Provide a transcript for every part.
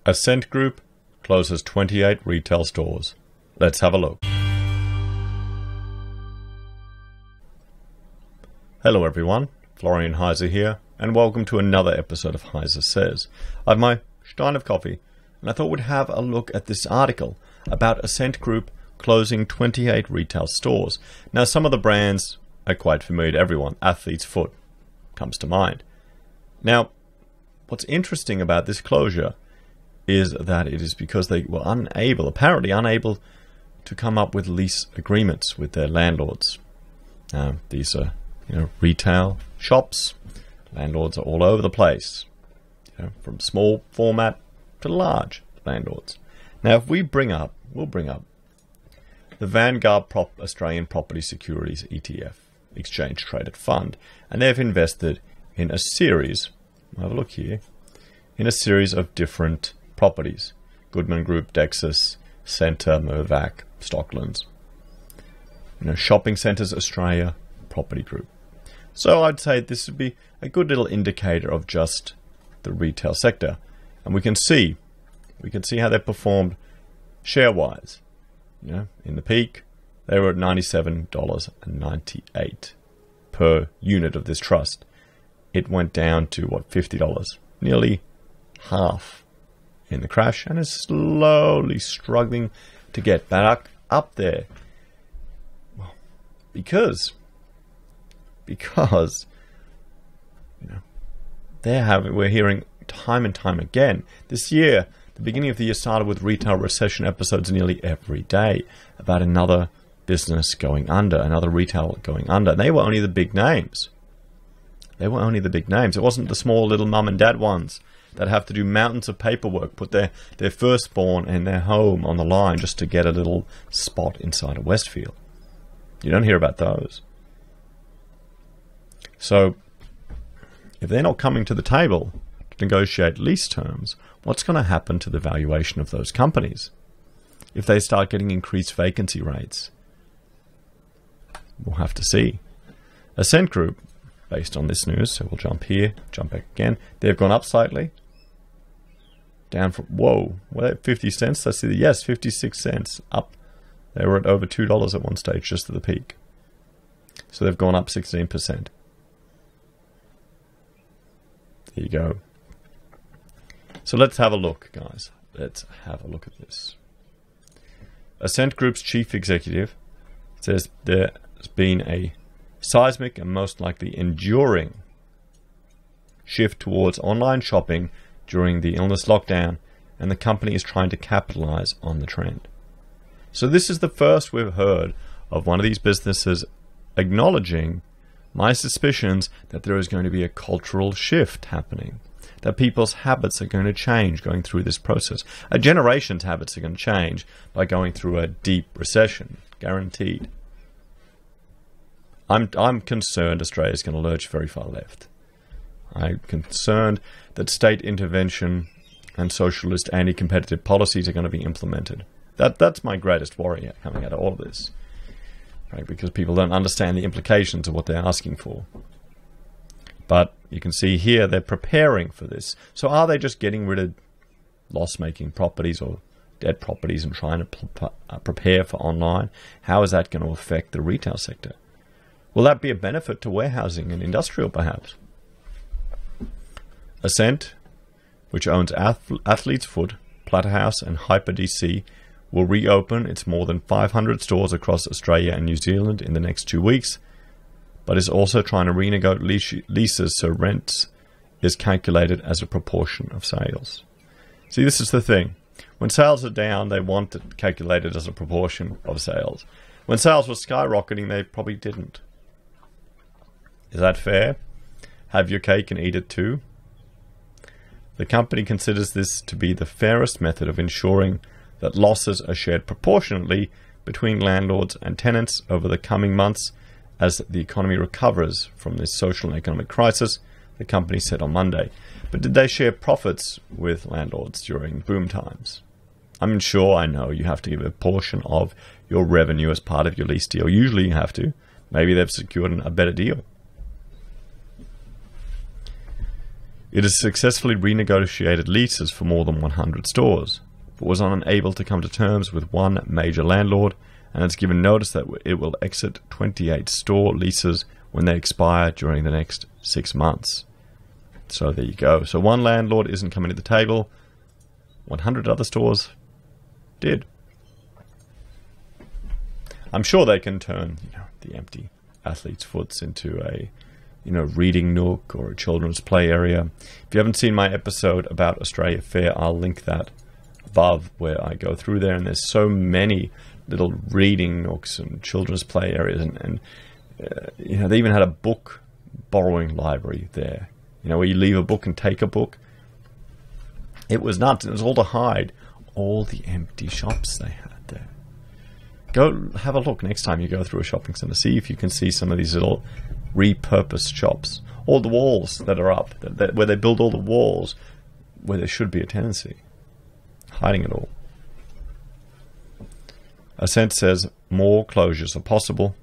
Ascent Group closes 28 retail stores. Let's have a look. Hello everyone, Florian.Heise here, and welcome to another episode of HeiseSays. I have my stein of coffee, and I thought we'd have a look at this article about Ascent Group closing 28 retail stores. Now, some of the brands are quite familiar to everyone. Athlete's Foot comes to mind. Now, what's interesting about this closure is that it is because they were apparently unable to come up with lease agreements with their landlords. Now, these are retail shops. Landlords are all over the place, from small format to large landlords. Now, if we'll bring up the Vanguard Australian Property Securities ETF, Exchange Traded Fund, and they've invested in a series, have a look here, in a series of different properties. Goodman Group, Dexus, Centre, Mirvac, Stocklands. Shopping Centres Australia Property Group. So I'd say this would be a good little indicator of just the retail sector. And we can see how they performed share-wise. In the peak, they were at $97.98 per unit of this trust. It went down to, $50? Nearly half in the crash, and is slowly struggling to get back up there. Well, because we're hearing time and time again. This year, the beginning of the year started with retail recession episodes nearly every day about another business going under, another retail going under. And they were only the big names. It wasn't the small little mum and dad ones that have to do mountains of paperwork, put their firstborn and their home on the line just to get a little spot inside a Westfield. You don't hear about those. So, if they're not coming to the table to negotiate lease terms, what's going to happen to the valuation of those companies? If they start getting increased vacancy rates, we'll have to see. Ascent Group, based on this news, so we'll jump back again. They've gone up slightly. Down from, whoa, 50 cents? Let's see, yes, 56 cents up. They were at over $2 at one stage, just at the peak. So they've gone up 16%. There you go. So let's have a look, guys. Let's have a look at this. Ascent Group's chief executive says there's been a seismic and most likely enduring shift towards online shopping during the illness lockdown, and the company is trying to capitalize on the trend. So this is the first we've heard of one of these businesses acknowledging my suspicions that there is going to be a cultural shift happening, that people's habits are going to change going through this process. A generation's habits are going to change by going through a deep recession, guaranteed. I'm concerned Australia's going to lurch very far left. I'm concerned that state intervention and socialist anti-competitive policies are going to be implemented. That's my greatest worry coming out of all of this. Right? Because people don't understand the implications of what they're asking for. But you can see here they're preparing for this. So are they just getting rid of loss-making properties or dead properties and trying to prepare for online? How is that going to affect the retail sector? Will that be a benefit to warehousing and industrial, perhaps? Ascent, which owns Athlete's Foot, Platterhouse, and HyperDC, will reopen its more than 500 stores across Australia and New Zealand in the next 2 weeks, but is also trying to renegotiate leases so rent is calculated as a proportion of sales. See, this is the thing. When sales are down, they want it calculated as a proportion of sales. When sales were skyrocketing, they probably didn't. Is that fair? Have your cake and eat it too? The company considers this to be the fairest method of ensuring that losses are shared proportionately between landlords and tenants over the coming months as the economy recovers from this social and economic crisis, the company said on Monday. But did they share profits with landlords during boom times? I mean, sure, I know you have to give a portion of your revenue as part of your lease deal. Usually you have to. Maybe they've secured a better deal. It has successfully renegotiated leases for more than 100 stores, but was unable to come to terms with one major landlord, and has given notice that it will exit 28 store leases when they expire during the next 6 months. So there you go. So one landlord isn't coming to the table. 100 other stores did. I'm sure they can turn, the empty athlete's foots into a, reading nook or a children's play area. If you haven't seen my episode about Australia Fair, I'll link that above, where I go through there, and there's so many little reading nooks and children's play areas, and they even had a book borrowing library there, where you leave a book and take a book. It was nuts. It was all to hide all the empty shops they had there. Go have a look next time you go through a shopping centre. See if you can see some of these little repurposed shops. All the walls that are up, where they build all the walls where there should be a tenancy. Hiding it all. Ascent says more closures are possible,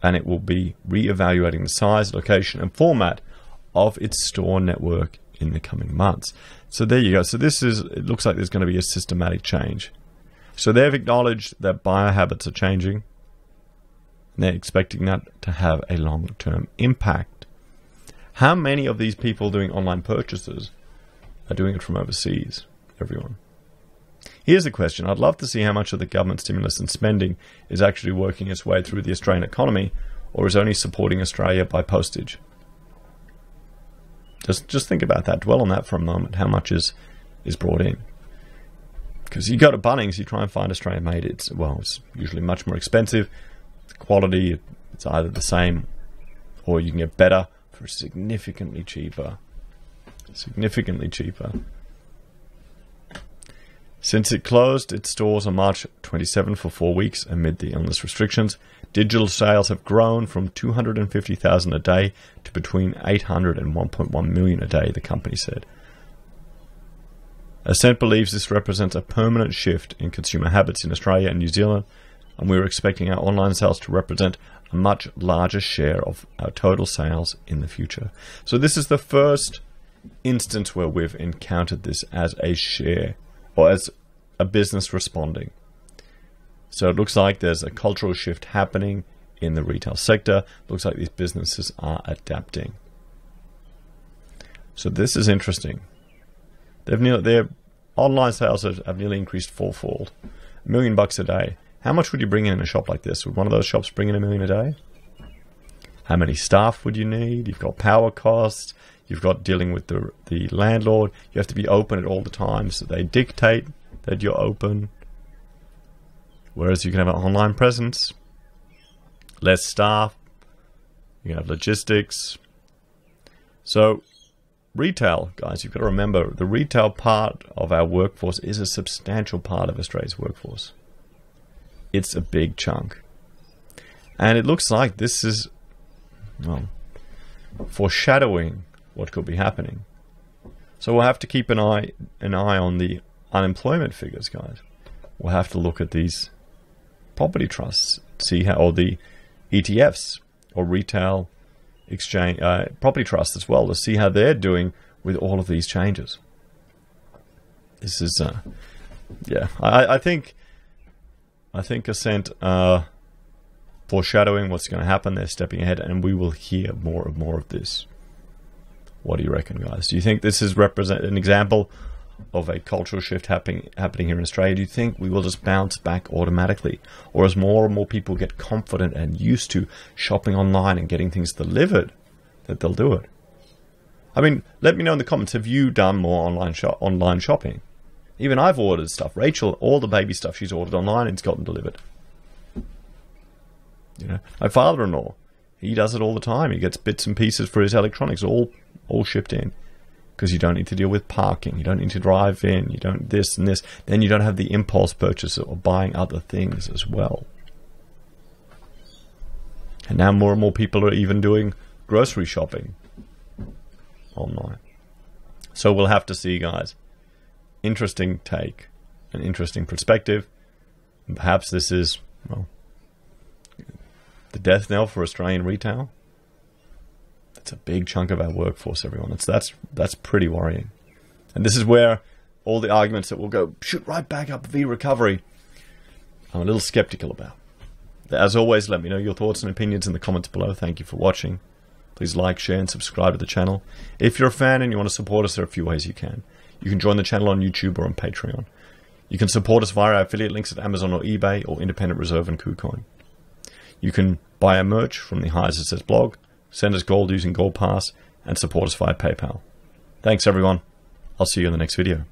and it will be re-evaluating the size, location, and format of its store network in the coming months. So there you go. So it looks like there's going to be a systematic change. So they've acknowledged that buyer habits are changing, and they're expecting that to have a long-term impact. How many of these people doing online purchases are doing it from overseas? Everyone. Here's the question. I'd love to see how much of the government stimulus and spending is actually working its way through the Australian economy, or is only supporting Australia by postage. Just think about that. Dwell on that for a moment. How much is brought in? Because you go to Bunnings, you try and find Australian made. It's usually much more expensive. The quality, it's either the same, or you can get better for significantly cheaper. Significantly cheaper. Since it closed its stores on March 27 for 4 weeks amid the illness restrictions, digital sales have grown from 250,000 a day to between 800 and 1.1 million a day, the company said. Ascent believes this represents a permanent shift in consumer habits in Australia and New Zealand, and we're expecting our online sales to represent a much larger share of our total sales in the future. So this is the first instance where we've encountered this as a share, or as a business responding. So it looks like there's a cultural shift happening in the retail sector. Looks like these businesses are adapting. So this is interesting. Their online sales have nearly increased fourfold. $1 million a day. How much would you bring in a shop like this? Would one of those shops bring in $1 million a day? How many staff would you need? You've got power costs. You've got dealing with the landlord. You have to be open at all the times, so they dictate that you're open. Whereas you can have an online presence, less staff, you have logistics. So retail, guys, you've got to remember, the retail part of our workforce is a substantial part of Australia's workforce. It's a big chunk. And it looks like this is, foreshadowing what could be happening. So we'll have to keep an eye on the unemployment figures, guys. We'll have to look at these property trusts, see how, or the ETFs, or retail exchange property trusts as well, to see how they're doing with all of these changes. This is, I think Ascent foreshadowing what's going to happen. They're stepping ahead, and we will hear more of this. What do you reckon, guys? Do you think this is an example of a cultural shift happening here in Australia? Do you think we will just bounce back automatically? Or as more and more people get confident and used to shopping online and getting things delivered, that they'll do it? I mean, let me know in the comments, have you done more online shopping? Even I've ordered stuff. Rachel, all the baby stuff she's ordered online, it's gotten delivered. My father-in-law, he does it all the time. He gets bits and pieces for his electronics all shipped in. Because you don't need to deal with parking, you don't need to drive in, you don't this and this. Then you don't have the impulse purchase or buying other things as well. And now more and more people are even doing grocery shopping online. So we'll have to see, guys. Interesting take, an interesting perspective. And perhaps this is, the death knell for Australian retail. That's a big chunk of our workforce, everyone. That's pretty worrying. And this is where all the arguments that will go shoot right back up v recovery, I'm a little skeptical about. As always, let me know your thoughts and opinions in the comments below. Thank you for watching. Please like, share, and subscribe to the channel. If you're a fan and you want to support us, there are a few ways you can. You can join the channel on YouTube or on Patreon. You can support us via our affiliate links at Amazon or eBay or Independent Reserve and Kucoin. You can buy our merch from the HeiseSays blog, send us gold using Gold Pass, and support us via PayPal. Thanks, everyone. I'll see you in the next video.